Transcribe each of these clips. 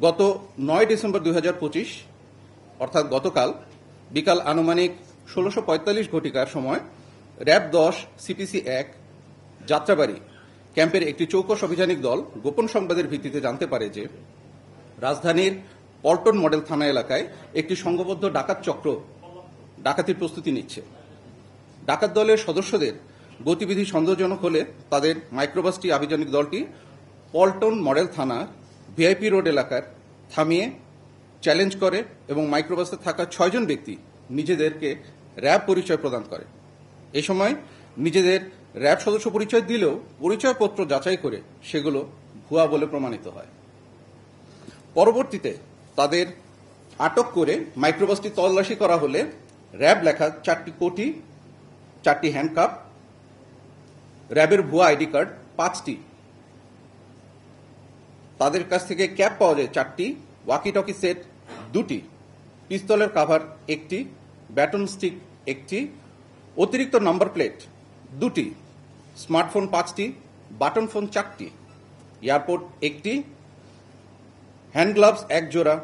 গত ৯ ডিসেম্বর ২০২৫ অর্থাৎ গতকাল বিকাল আনুমানিক ১৬:৪৫ ঘটিকার সময় র্যাব ১০ সিপিসি ১ যাত্রাবাড়ি ক্যাম্পের একটি চৌকস অভিযানিক দল গোপন সংবাদের ভিত্তিতে জানতে পারে যে রাজধানীর পল্টন মডেল থানা এলাকায় একটি সংঘবদ্ধ ডাকাত চক্র ডাকাতির প্রস্তুতি নিচ্ছে। ডাকাত দলের সদস্যদের গতিবিধি সন্দেহজনক হলে তাদের মাইক্রোবাসটি আভিযানিক দলটি পল্টন মডেল থানা ভিআইপি রোড এলাকার থামিয়ে চ্যালেঞ্জ করে এবং মাইক্রোবাসে থাকা ৬ জন ব্যক্তি নিজেদেরকে র্যাব পরিচয় প্রদান করে। এ সময় নিজেদের র্যাব সদস্য পরিচয় দিলেও পরিচয়পত্র যাচাই করে সেগুলো ভুয়া বলে প্রমাণিত হয়। পরবর্তীতে তাদের আটক করে মাইক্রোবাসটি তল্লাশি করা হলে র্যাব লেখা 4টি কোটি, 4টি হ্যান্ডকাপ, র্যাবের ভুয়া আইডি কার্ড 5টি, তাদের কাছ থেকে ক্যাপ পাওয়া যায় 4টি, ওয়াকি টকি সেট 2টি, পিস্তলের কাভার 1টি, ব্যাটন স্টিক 1টি, অতিরিক্ত নাম্বার প্লেট 2টি, স্মার্টফোন 5টি, বাটন ফোন 4টি, এয়ারপোর্ট 1টি, হ্যান্ড গ্লাভস 1 জোড়া,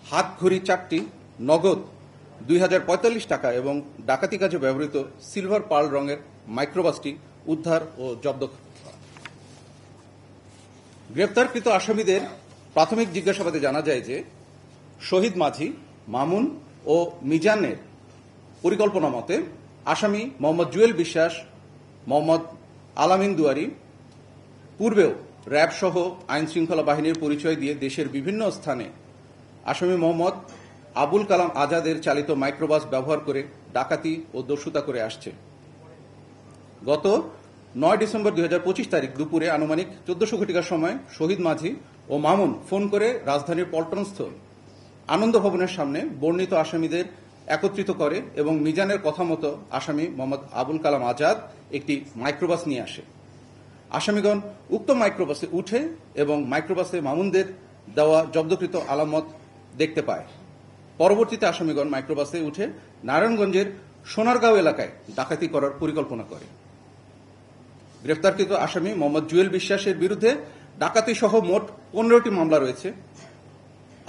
হাত ঘড়ি 4টি, নগদ 2045 টাকা এবং ডাকাতি কাজে ব্যবহৃত সিলভার পার্ল রঙের মাইক্রোবাসটি উদ্ধার ও জব্দ। গ্রেপ্তারকৃত আসামিদের প্রাথমিক জিজ্ঞাসাবাদে জানা যায় যে শহীদ মাঝি, মামুন ও মিজানের পরিকল্পনা মতে আসামি মোহাম্মদ জুয়েল বিশ্বাস, মোহাম্মদ আলামিন দুয়ারি পূর্বেও র্যাব সহ আইন শৃঙ্খলা বাহিনীর পরিচয় দিয়ে দেশের বিভিন্ন স্থানে আসামি মোহাম্মদ আবুল কালাম আজাদের চালিত মাইক্রোবাস ব্যবহার করে ডাকাতি ও দস্যুতা করে আসছে। গত ৯ ডিসেম্বর ২০২৫ তারিখ দুপুরে আনুমানিক ১৪০০ ঘটিকার সময় শহীদ মাঝি ও মামুন ফোন করে রাজধানীর পল্টনস্থ আনন্দ ভবনের সামনে বর্ণিত আসামিদের একত্রিত করে এবং মিজানের কথা মতো আসামি মোহাম্মদ আবুল কালাম আজাদ একটি মাইক্রোবাস নিয়ে আসে। আসামিগণ উক্ত মাইক্রোবাসে উঠে এবং মাইক্রোবাসে মামুনদের দেওয়া জব্দকৃত আলামত দেখতে পায়। পরবর্তীতে আসামিগণ মাইক্রোবাসে উঠে নারায়ণগঞ্জের সোনারগাঁও এলাকায় ডাকাতি করার পরিকল্পনা করে। গ্রেফতারকৃত আসামি মোহাম্মদ জুয়েল বিশ্বাসের বিরুদ্ধে ডাকাতি সহ মোট 15টি মামলা রয়েছে।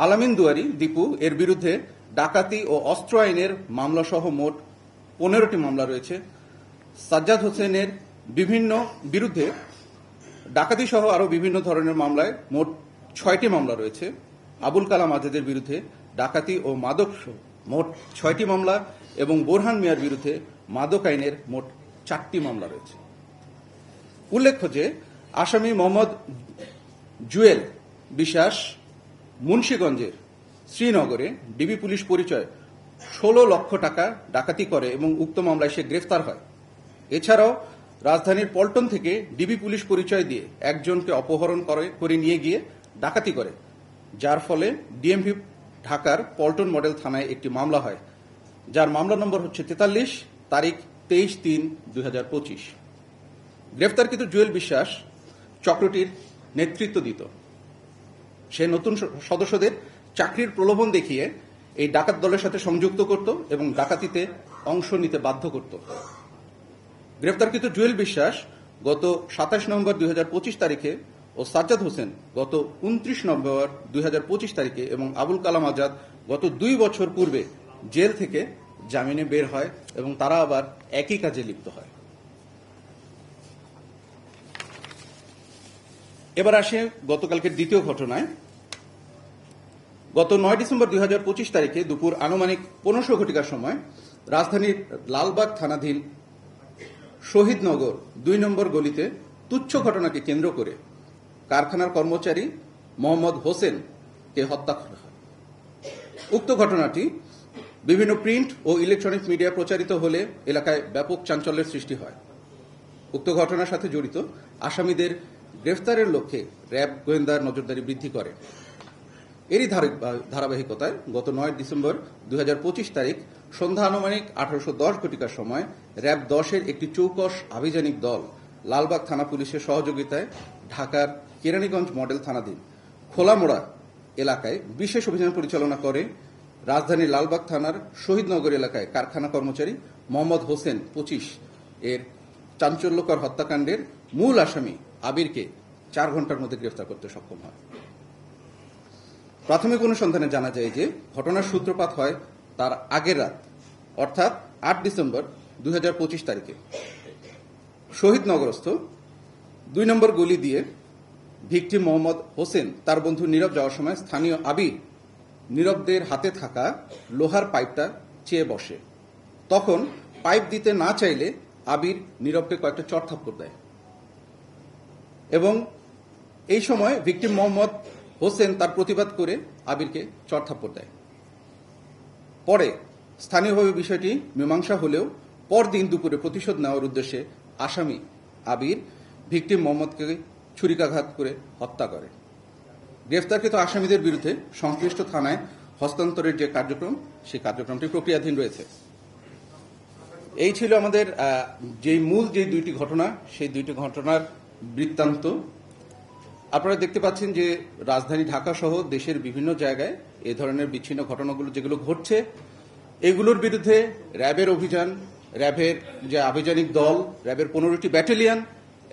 আলামিন দুয়ারি দীপু এর বিরুদ্ধে ডাকাতি ও অস্ত্র আইনের মামলা সহ মোট 15টি মামলা রয়েছে। সাজ্জাদ হোসেনের বিরুদ্ধে ডাকাতি সহ আরও বিভিন্ন ধরনের মামলায় মোট 6টি মামলা রয়েছে। আবুল কালাম আজাদের বিরুদ্ধে ডাকাতি ও মাদক মোট 6টি মামলা এবং বোরহান মিয়ার বিরুদ্ধে মাদক আইনের মোট 4টি মামলা রয়েছে। উল্লেখ্য যে আসামি মোহাম্মদ জুয়েল বিশ্বাস মুন্সিগঞ্জের শ্রীনগরে ডিবি পুলিশ পরিচয় 16 লক্ষ টাকা ডাকাতি করে এবং উক্ত মামলায় সে গ্রেফতার হয়। এছাড়াও রাজধানীর পল্টন থেকে ডিবি পুলিশ পরিচয় দিয়ে একজনকে অপহরণ করে নিয়ে গিয়ে ডাকাতি করে, যার ফলে ডিএমভি ঢাকার পল্টন মডেল থানায় একটি মামলা হয়, যার মামলা নম্বর হচ্ছে 43, তারিখ 23/3/2025। গ্রেফতারকৃত জুয়েল বিশ্বাস চক্রটির নেতৃত্ব দিত। সে নতুন সদস্যদের চাকরির প্রলোভন দেখিয়ে এই ডাকাত দলের সাথে সংযুক্ত করত এবং ডাকাতিতে অংশ নিতে বাধ্য করত। গ্রেফতারকৃত জুয়েল বিশ্বাস গত 27 নভেম্বর 2025 তারিখে ও সাজ্জাদ হোসেন গত 29 নভেম্বর 2025 তারিখে এবং আবুল কালাম আজাদ গত 2 বছর পূর্বে জেল থেকে জামিনে বের হয় এবং তারা আবার একই কাজে লিপ্ত হয়। এবার আসে গতকালকের দ্বিতীয় ঘটনায়। গত 9 ডিসেম্বর 2025 তারিখে দুপুর আনুমানিক 1500 ঘটিকার সময় রাজধানীর লালবাগ থানাধীন শহীদনগর 2 নম্বর গলিতে তুচ্ছ ঘটনাকে কেন্দ্র করে কারখানার কর্মচারী মোহাম্মদ হোসেনকে হত্যা করা হয়। উক্ত ঘটনাটি বিভিন্ন প্রিন্ট ও ইলেকট্রনিক মিডিয়া প্রচারিত হলে এলাকায় ব্যাপক চাঞ্চল্যের সৃষ্টি হয়। উক্ত ঘটনার সাথে জড়িত আসামিদের গ্রেফতারের লক্ষ্যে র্যাব গোয়েন্দার নজরদারি বৃদ্ধি করে। এরই ধারাবাহিকতায় গত 9 ডিসেম্বর 2025 তারিখ সন্ধ্যা আনুমানিক 1810 ঘটিকার সময় র্যাব 10-এর একটি চৌকস আভিযানিক দল লালবাগ থানা পুলিশের সহযোগিতায় ঢাকার কেরানীগঞ্জ মডেল থানাধীন খোলামোড়া এলাকায় বিশেষ অভিযান পরিচালনা করে। রাজধানীর লালবাগ থানার শহীদনগর এলাকায় কারখানা কর্মচারী মোহাম্মদ হোসেন 25 এর চাঞ্চল্যকর হত্যাকাণ্ডের মূল আসামি আবিরকে 4 ঘন্টার মধ্যে গ্রেফতার করতে সক্ষম হয়। প্রাথমিক অনুসন্ধানে জানা যায় যে ঘটনার সূত্রপাত হয় তার আগের রাত অর্থাৎ 8 ডিসেম্বর 2025 তারিখে শহীদনগরস্থ 2 নম্বর গলি দিয়ে ভিকটিম মোহাম্মদ হোসেন তার বন্ধু নীরব যাওয়ার সময় স্থানীয় আবির নীরবদের হাতে থাকা লোহার পাইপটা চেয়ে বসে। তখন পাইপ দিতে না চাইলে আবির নীরবকে কয়েকটা চড় থাপ্পড় দেয় এবং এই সময় ভিকটিম মোহাম্মদ হোসেন তার প্রতিবাদ করে আবিরকে চড় থাপ্পড় দেয়। পরে স্থানীয়ভাবে বিষয়টি মীমাংসা হলেও পরদিন দুপুরে প্রতিশোধ নেওয়ার উদ্দেশ্যে আসামি আবির ভিকটিম মোহাম্মদকে ছুরিকাঘাত করে হত্যা করে। গ্রেফতারকৃত আসামিদের বিরুদ্ধে সংশ্লিষ্ট থানায় হস্তান্তরের যে কার্যক্রম সেই কার্যক্রমটি প্রক্রিয়াধীন রয়েছে। এই ছিল আমাদের যে দুইটি ঘটনা সেই দুইটি ঘটনার বৃত্তান্ত। আপনারা দেখতে পাচ্ছেন যে রাজধানী ঢাকা সহ দেশের বিভিন্ন জায়গায় এই ধরনের বিচ্ছিন্ন ঘটনাগুলো যেগুলো ঘটছে এগুলোর বিরুদ্ধে র্যাবের অভিযান, র্যাবের যে আভিযানিক দল, র্যাবের 15টি ব্যাটালিয়ন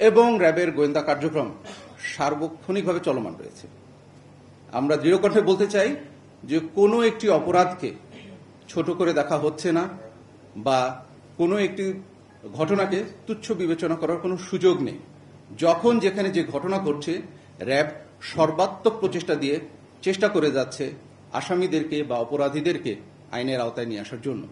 এবং র্যাবের গোয়েন্দা কার্যক্রম সার্বক্ষণিকভাবে চলমান রয়েছে। আমরা দৃঢ়কণ্ঠে বলতে চাই যে কোনো একটি অপরাধকে ছোট করে দেখা হচ্ছে না বা কোনো একটি ঘটনাকে তুচ্ছ বিবেচনা করার কোনো সুযোগ নেই। যখন যেখানে যে ঘটনা ঘটছে র্যাব সর্বাত্মক প্রচেষ্টা দিয়ে চেষ্টা করে যাচ্ছে আসামিদেরকে বা অপরাধীদেরকে আইনের আওতায় নিয়ে আসার জন্য।